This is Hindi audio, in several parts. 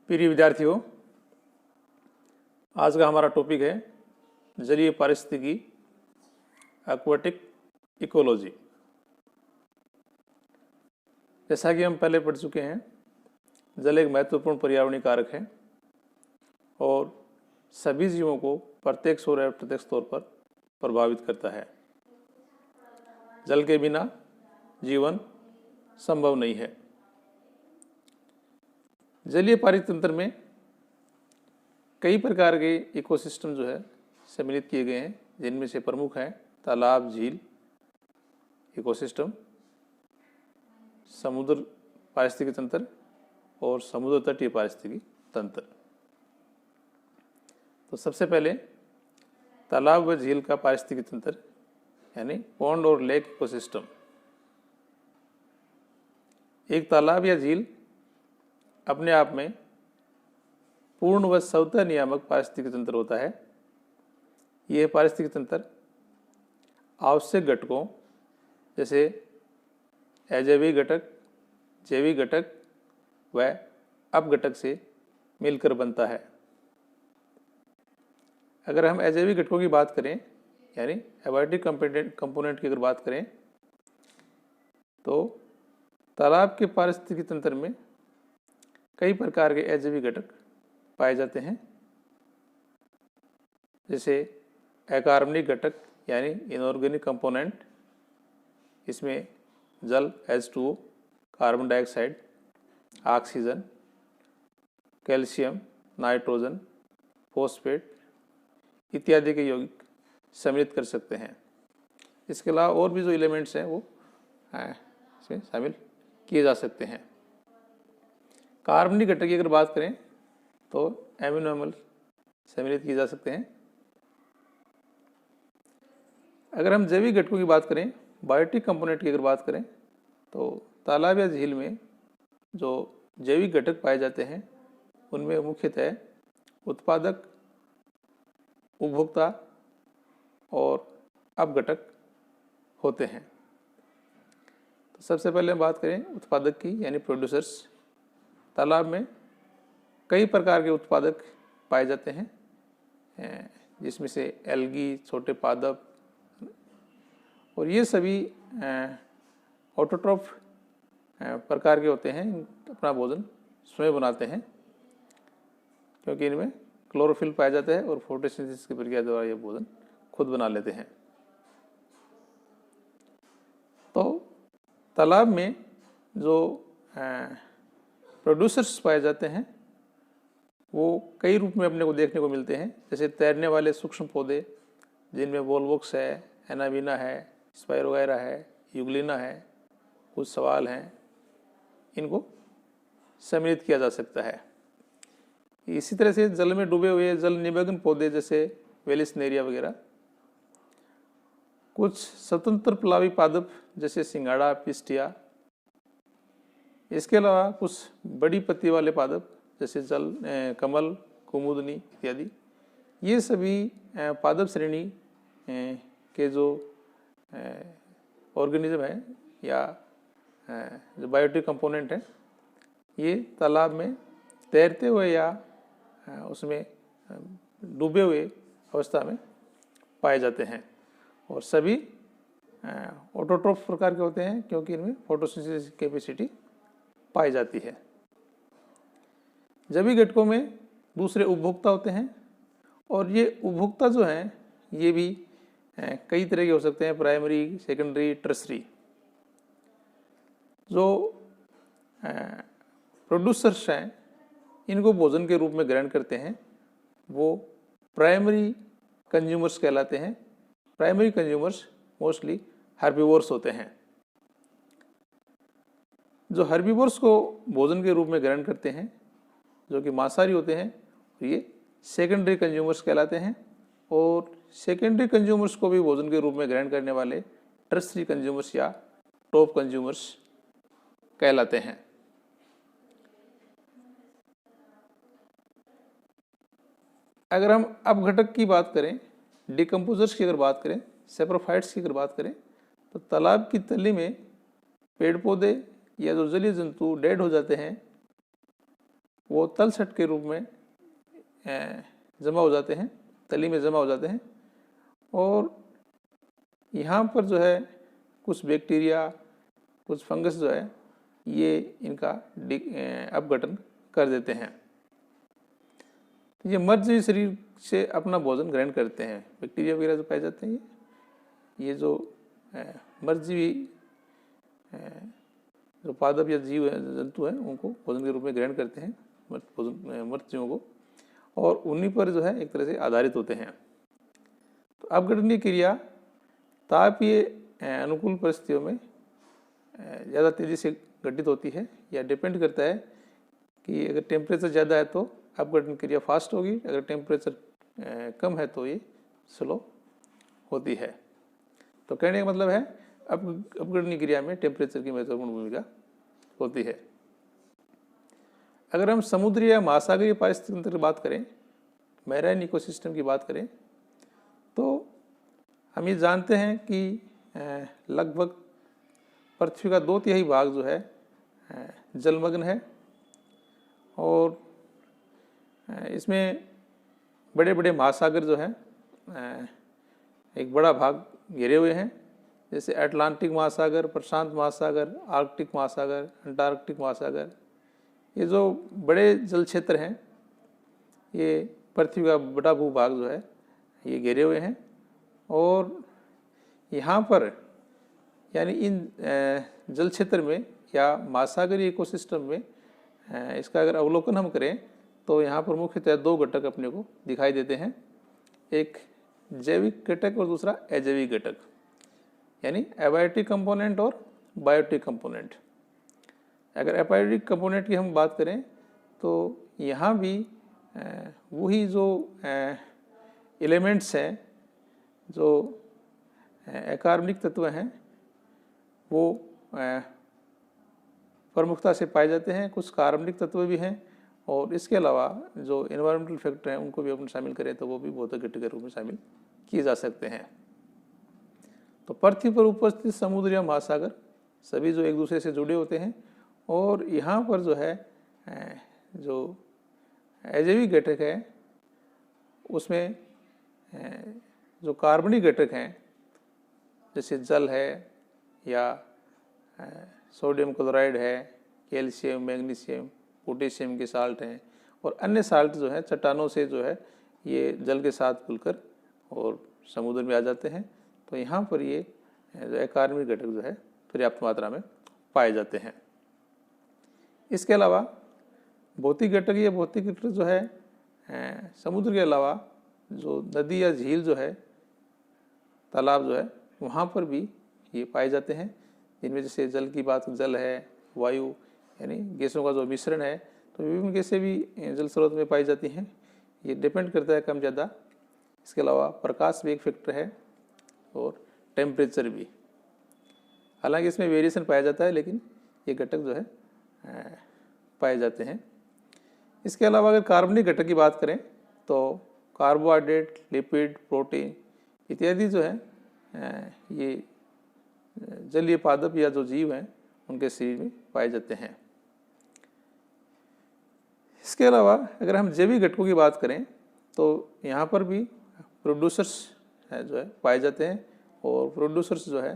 प्रिय विद्यार्थियों, आज का हमारा टॉपिक है जलीय पारिस्थितिकी, एक्वाटिक इकोलॉजी। जैसा कि हम पहले पढ़ चुके हैं, जल एक महत्वपूर्ण पर्यावरणीय कारक है और सभी जीवों को प्रत्यक्ष और अप्रत्यक्ष तौर पर प्रभावित करता है। जल के बिना जीवन संभव नहीं है। जलीय पारिस्थितिक तंत्र में कई प्रकार के इकोसिस्टम जो है सम्मिलित किए गए हैं, जिनमें से प्रमुख हैं तालाब, झील इकोसिस्टम, समुद्र पारिस्थितिकी तंत्र और समुद्र तटीय पारिस्थितिकी तंत्र। तो सबसे पहले तालाब व झील का पारिस्थितिकी तंत्र यानी पॉन्ड और लेक इकोसिस्टम। एक तालाब या झील अपने आप में पूर्ण व स्वतः नियामक पारिस्थितिकी तंत्र होता है। यह पारिस्थितिकी तंत्र आवश्यक घटकों जैसे अजैविक घटक, जैविक घटक व अपघटक से मिलकर बनता है। अगर हम अजैविक घटकों की बात करें यानी एबायोटिक कंपोनेंट की अगर बात करें तो तालाब के पारिस्थितिकी तंत्र में कई प्रकार के अजैविक घटक पाए जाते हैं, जैसे अकार्बनिक घटक यानी इनऑर्गेनिक कंपोनेंट। इसमें जल H2O, carbon dioxide, oxygen, calcium, nitrogen, phosphate इत्यादि के यौगिक सम्मिलित कर सकते हैं। इसके अलावा और भी जो एलिमेंट्स हैं वो इसमें शामिल किए जा सकते हैं। कार्बनिक घटक की अगर बात करें तो एमिनो अम्ल सम्मिलित किए जा सकते हैं। अगर हम जैविक घटकों की बात करें, बायोटिक कंपोनेंट की अगर बात करें तो तालाब या झील में जो जैविक घटक पाए जाते हैं उनमें मुख्यतः उत्पादक, उपभोक्ता और अपघटक होते हैं। तो सबसे पहले हम बात करें उत्पादक की यानी प्रोड्यूसर्स। तालाब में कई प्रकार के उत्पादक पाए जाते हैं, जिसमें से एल्गी, छोटे पादप, और ये सभी ऑटोट्रॉफ प्रकार के होते हैं। अपना भोजन स्वयं बनाते हैं क्योंकि इनमें क्लोरोफिल पाया जाता है और फोटोसिंथेसिस की प्रक्रिया द्वारा ये भोजन खुद बना लेते हैं। तो तालाब में जो प्रोड्यूसर्स पाए जाते हैं वो कई रूप में अपने को देखने को मिलते हैं, जैसे तैरने वाले सूक्ष्म पौधे जिनमें वोल्वोक्स है, एनाबीना है, स्पाइरोगायरा है, यूग्लिना है, कुछ सवाल हैं, इनको सम्मिलित किया जा सकता है। इसी तरह से जल में डूबे हुए जल निमग्न पौधे जैसे वेलिसनेरिया वगैरह, कुछ स्वतंत्र प्लावी पादप जैसे सिंगाड़ा, पिस्टिया, इसके अलावा कुछ बड़ी पत्ती वाले पादप जैसे कमल, कुमुदनी इत्यादि। ये सभी पादप श्रेणी के जो ऑर्गेनिज्म है या जो बायोटिक कंपोनेंट है, ये तालाब में तैरते हुए या उसमें डूबे हुए अवस्था में पाए जाते हैं और सभी ऑटोट्रॉफ प्रकार के होते हैं क्योंकि इनमें फोटोसिंथेसिस कैपेसिटी पाई जाती है। जैविक घटकों में दूसरे उपभोक्ता होते हैं और ये उपभोक्ता जो हैं ये भी कई तरह के हो सकते हैं, प्राइमरी, सेकेंडरी, टर्सरी। जो प्रोड्यूसर्स हैं इनको भोजन के रूप में ग्रहण करते हैं, वो प्राइमरी कंज्यूमर्स कहलाते हैं। प्राइमरी कंज्यूमर्स मोस्टली हर्बीवोर्स होते हैं। जो हर्बीवोर्स को भोजन के रूप में ग्रहण करते हैं, जो कि मांसाहारी होते हैं, ये सेकेंडरी कंज्यूमर्स कहलाते हैं। और सेकेंडरी कंज्यूमर्स को भी भोजन के रूप में ग्रहण करने वाले टर्सरी कंज्यूमर्स या टॉप कंज्यूमर्स कहलाते हैं। अगर हम अपघटक की बात करें, डिकम्पोजर्स की अगर बात करें, सेप्रोफाइट्स की अगर बात करें, तो तालाब की तली में पेड़ पौधे या जो जलीय जंतु डेड हो जाते हैं वो तलछट के रूप में जमा हो जाते हैं, तली में जमा हो जाते हैं। और यहाँ पर जो है कुछ बैक्टीरिया, कुछ फंगस जो है ये इनका अपघटन कर देते हैं। ये मर्जीवी शरीर से अपना भोजन ग्रहण करते हैं। बैक्टीरिया वगैरह जो पाए जाते हैं, ये जो मर्जीवी जो पादप या जीव है, जंतु हैं, उनको भोजन के रूप में ग्रहण करते हैं, मृत जीवों को, और उन्हीं पर जो है एक तरह से आधारित होते हैं। तो अपघटनीय क्रिया तापीय अनुकूल परिस्थितियों में ज़्यादा तेज़ी से घटित होती है, या डिपेंड करता है कि अगर टेम्परेचर ज़्यादा है तो अपघटन क्रिया फास्ट होगी, अगर टेम्परेचर कम है तो ये स्लो होती है। तो कहने का मतलब है अपघटनीय क्रिया में टेम्परेचर की महत्वपूर्ण भूमिका होती है। अगर हम समुद्री या महासागरीय पारिस्थितिक तंत्र की बात करें, मैराइन इकोसिस्टम की बात करें, तो हम ये जानते हैं कि लगभग पृथ्वी का 2/3 भाग जो है जलमग्न है, और इसमें बड़े बड़े महासागर जो हैं एक बड़ा भाग घिरे हुए हैं, जैसे अटलांटिक महासागर, प्रशांत महासागर, आर्कटिक महासागर, अंटार्कटिक महासागर। ये जो बड़े जल क्षेत्र हैं, ये पृथ्वी का बड़ा भूभाग जो है ये घेरे हुए हैं। और यहाँ पर यानी इन जल क्षेत्र में या महासागरीय इकोसिस्टम में इसका अगर अवलोकन हम करें तो यहाँ पर मुख्यतः 2 घटक अपने को दिखाई देते हैं, एक जैविक घटक और दूसरा अजैविक घटक, यानी एबायोटिक कंपोनेंट और बायोटिक कंपोनेंट। अगर एबायोटिक कंपोनेंट की हम बात करें तो यहाँ भी वही जो एलिमेंट्स हैं, जो अकार्बनिक तत्व हैं, वो प्रमुखता से पाए जाते हैं। कुछ कार्बनिक तत्व भी हैं, और इसके अलावा जो एनवायरमेंटल फैक्टर हैं उनको भी अपन शामिल करें तो वो भी भौतिक घटक के रूप में शामिल किए जा सकते हैं। तो पृथ्वी पर उपस्थित समुद्र या महासागर सभी जो एक दूसरे से जुड़े होते हैं, और यहाँ पर जो है जो अजैविक घटक है उसमें जो कार्बनिक घटक हैं, जैसे जल है या सोडियम क्लोराइड है, कैल्शियम, मैग्नीशियम, पोटेशियम के साल्ट हैं, और अन्य साल्ट जो है चट्टानों से जो है ये जल के साथ घुलकर और समुद्र में आ जाते हैं। तो यहाँ पर ये जो अकार्बनिक घटक जो है पर्याप्त मात्रा में पाए जाते हैं। इसके अलावा भौतिक घटक, ये भौतिक घटक जो है समुद्र के अलावा जो नदी या झील जो है, तालाब जो है, वहाँ पर भी ये पाए जाते हैं, जिनमें जैसे जल की बात, जल है, वायु यानी गैसों का जो मिश्रण है, तो विभिन्न गैसें भी जल स्रोत में पाई जाती हैं। ये डिपेंड करता है कम ज़्यादा। इसके अलावा प्रकाश भी एक फैक्टर है, और टेम्परेचर भी। हालांकि इसमें वेरिएशन पाया जाता है, लेकिन ये घटक जो है पाए जाते हैं। इसके अलावा अगर कार्बनिक घटक की बात करें तो कार्बोहाइड्रेट, लिपिड, प्रोटीन इत्यादि जो है ये जलीय पादप या जो जीव हैं उनके शरीर में पाए जाते हैं। इसके अलावा अगर हम जैविक घटकों की बात करें तो यहाँ पर भी प्रोड्यूसर्स जो है पाए जाते हैं, और प्रोड्यूसर्स जो है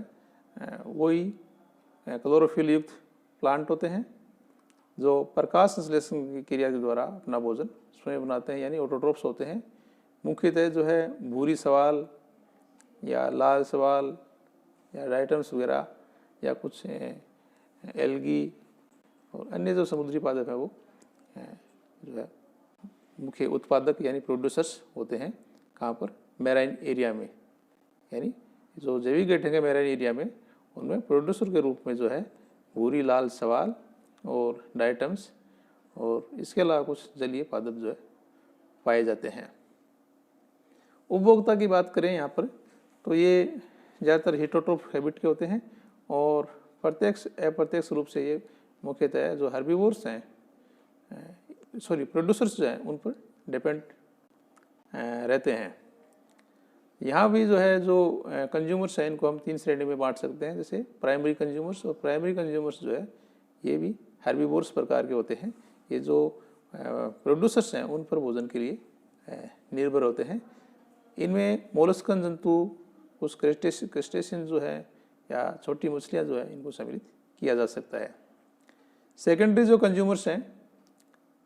वही क्लोरोफिल युक्त प्लांट होते हैं जो प्रकाश संश्लेषण की क्रिया के द्वारा अपना भोजन स्वयं बनाते हैं, यानी ऑटोट्रोफ्स होते हैं। मुख्यतः जो है भूरी सवाल या लाल सवाल या डाइटम्स वगैरह या कुछ एल्गी और अन्य जो समुद्री पादप हैं वो जो है मुख्य उत्पादक यानी प्रोड्यूसर्स होते हैं। कहाँ पर? मैराइन एरिया में, यानी जो जैविक घटक है मैराइन एरिया में, उनमें प्रोड्यूसर के रूप में जो है भूरी लाल सवाल और डाइटम्स और इसके अलावा कुछ जलीय पादप जो है पाए जाते हैं। उपभोक्ता की बात करें यहाँ पर तो ये ज़्यादातर हेटेरोट्रोफ हैबिट के होते हैं, और प्रत्यक्ष अप्रत्यक्ष रूप से ये मुख्यतः जो हर्बीवोर्स हैं प्रोड्यूसर्स जो हैं उन पर डिपेंड रहते हैं। यहाँ भी जो है जो कंज्यूमर्स हैं इनको हम 3 श्रेणी में बांट सकते हैं, जैसे प्राइमरी कंज्यूमर्स, और प्राइमरी कंज्यूमर्स जो है ये भी हर्बीवोर्स प्रकार के होते हैं। ये जो प्रोड्यूसर्स हैं उन पर भोजन के लिए निर्भर होते हैं। इनमें मोलस्कन जंतु, कुछ क्रस्टेशियन जो है या छोटी मछलियाँ जो है, इनको सम्मिलित किया जा सकता है। सेकेंडरी जो कंज्यूमर्स हैं,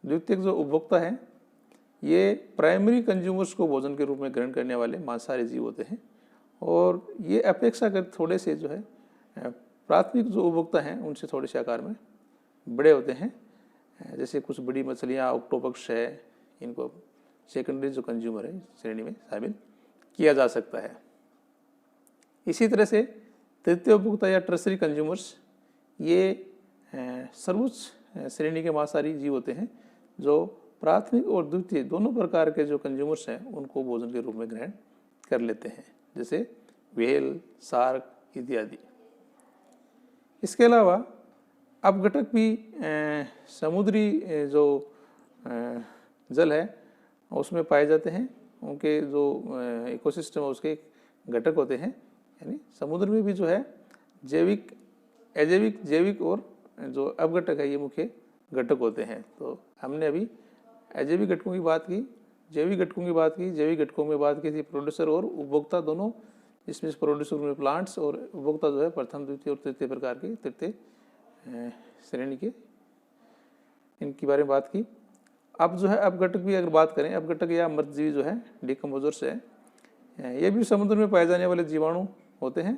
द्वितीयक जो उपभोक्ता हैं, ये प्राइमरी कंज्यूमर्स को भोजन के रूप में ग्रहण करने वाले मांसाहारी जीव होते हैं और ये अपेक्षाकृत थोड़े से जो है प्राथमिक जो उपभोक्ता हैं उनसे थोड़े से आकार में बड़े होते हैं। जैसे कुछ बड़ी मछलियाँ, ऑक्टोपस है, इनको सेकेंडरी जो कंज्यूमर है श्रेणी में शामिल किया जा सकता है। इसी तरह से तृतीय उपभोक्ता या टर्सरी कंज्यूमर्स, ये सर्वोच्च श्रेणी के मांसाहारी जीव होते हैं जो प्राथमिक और द्वितीय दोनों प्रकार के जो कंज्यूमर्स हैं उनको भोजन के रूप में ग्रहण कर लेते हैं, जैसे व्हेल, शार्क इत्यादि। इसके अलावा अपघटक भी समुद्री जो जल है उसमें पाए जाते हैं। उनके जो इकोसिस्टम है उसके घटक होते हैं। यानी समुद्र में भी जो है जैविक, अजैविक, जैविक और जो अपघटक है ये मुख्य घटक होते हैं। तो हमने अभी अजैविक घटकों की बात की, जैविक घटकों की बात की। जैविक घटकों में बात की थी प्रोड्यूसर और उपभोक्ता दोनों, इसमें प्रोड्यूसर में प्लांट्स और उपभोक्ता जो है प्रथम, द्वितीय और तृतीय प्रकार के, तृतीय श्रेणी के, इनके बारे में बात की। अब जो है अपघटक भी अगर बात करें, अपघटक या मृतजीवी जो है डिकम्पोजर्स है, ये भी समुद्र में पाए जाने वाले जीवाणु होते हैं,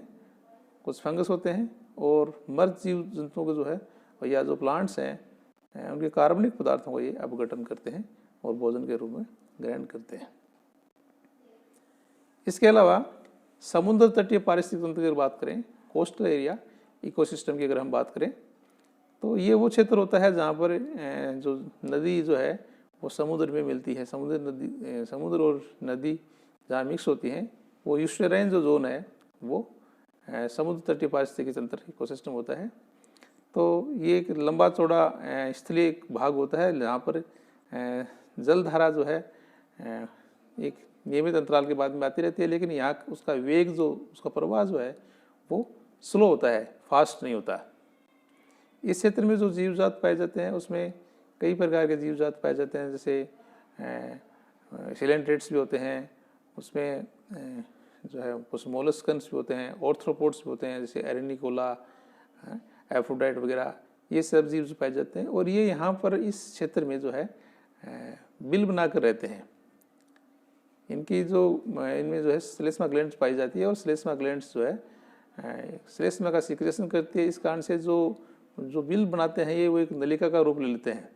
कुछ फंगस होते हैं और मृत जीव जंतुओं के जो है या जो प्लांट्स हैं उनके कार्बनिक पदार्थों को ये अपघटन करते हैं और भोजन के रूप में ग्रहण करते हैं। इसके अलावा समुद्र तटीय पारिस्थितिक तंत्र की अगर बात करें, कोस्टल एरिया इकोसिस्टम की अगर हम बात करें, तो ये वो क्षेत्र होता है जहाँ पर जो नदी जो है वो समुद्र में मिलती है। समुद्र और नदी जहाँ मिक्स होती हैं, वो ईस्टर्न जो जोन है वो समुद्र तटीय पारिस्थितिक तंत्र इकोसिस्टम होता है। तो ये एक लंबा चौड़ा स्थलीय भाग होता है जहाँ पर जलधारा जो है एक नियमित अंतराल के बाद में आती रहती है, लेकिन यहाँ उसका वेग जो, उसका प्रवाह जो है वो स्लो होता है, फास्ट नहीं होता। इस क्षेत्र में जो जीव जात पाए जाते हैं उसमें कई प्रकार के जीव जात पाए जाते हैं, जैसे सिलेंट्रेट्स भी होते हैं, उसमें जो है कुछ मोलस्कन्स भी होते हैं, ऑर्थ्रोपोड्स भी होते हैं, जैसे एरेनिकोला, एफ्रोडाइट वगैरह, ये सब जीव पाए जाते हैं। और ये यहाँ पर इस क्षेत्र में जो है बिल बनाकर रहते हैं। इनकी जो इनमें जो है श्लेष्मा ग्लैंड्स पाई जाती है और श्लेष्मा ग्लैंड्स जो है श्लेष्मा का सिक्रेशन करती है। इस कारण से जो बिल बनाते हैं ये वो एक नलिका का रूप ले लेते हैं।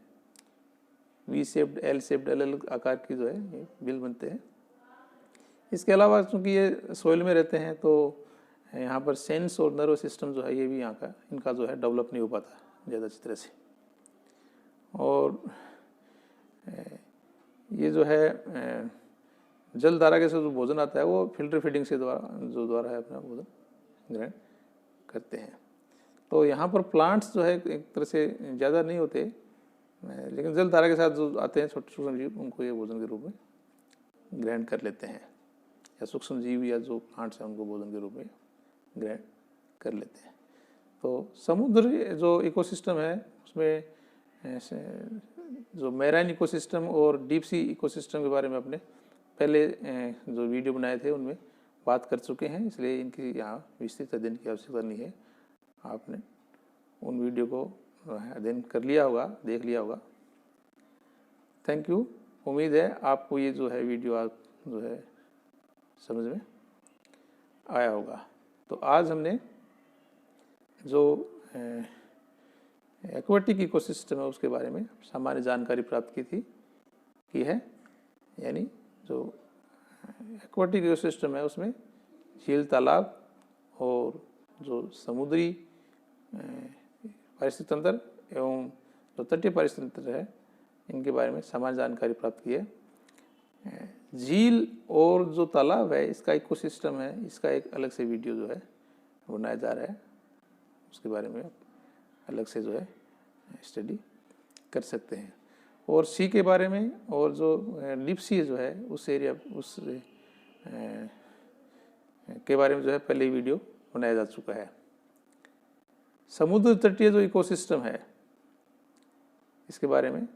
वी शेप्ड, एल शेप्ड, अलग अलग आकार की जो है ये बिल बनते हैं। इसके अलावा चूँकि ये सोइल में रहते हैं तो यहाँ पर सेंस और नर्व सिस्टम जो है ये भी यहाँ का इनका जो है डेवलप नहीं हो पाता ज़्यादा अच्छी तरह से। और ये जो है जल धारा के से जो भोजन आता है वो फिल्टर फीडिंग से द्वारा है अपना भोजन ग्रहण करते हैं। तो यहाँ पर प्लांट्स जो है एक तरह से ज़्यादा नहीं होते, लेकिन जल धारा के साथ जो आते हैं छोटे सूक्ष्म जीव उनको ये भोजन के रूप में ग्रहण कर लेते हैं, या सूक्ष्म जीव या जो प्लांट्स हैं उनको भोजन के रूप में ग्रहण कर लेते हैं। तो समुद्र जो इकोसिस्टम है उसमें जो मैराइन इकोसिस्टम और डीप सी इकोसिस्टम के बारे में अपने पहले जो वीडियो बनाए थे उनमें बात कर चुके हैं, इसलिए इनकी यहाँ विस्तृत अध्ययन की आवश्यकता नहीं है। आपने उन वीडियो को अध्ययन कर लिया होगा, देख लिया होगा। Thank you. उम्मीद है आपको ये जो है वीडियो आप जो है समझ में आया होगा। तो आज हमने जो एक्वेटिक इकोसिस्टम है उसके बारे में सामान्य जानकारी प्राप्त की है। यानी जो एक्वेटिक इकोसिस्टम है उसमें झील, तालाब और जो समुद्री पारिस्थितिक तंत्र एवं जो तटीय पारिस्थितिक तंत्र है इनके बारे में सामान्य जानकारी प्राप्त की है। झील और जो तालाब है इसका इकोसिस्टम है, इसका एक अलग से वीडियो जो है बनाया जा रहा है, उसके बारे में अलग से जो है स्टडी कर सकते हैं। और सी के बारे में और जो डीप सी जो है उस एरिया उस के बारे में जो है पहले ही वीडियो बनाया जा चुका है। समुद्र तटीय जो इकोसिस्टम है इसके बारे में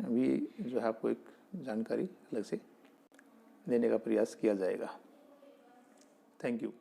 भी जो है आपको एक जानकारी अलग से देने का प्रयास किया जाएगा। Thank you.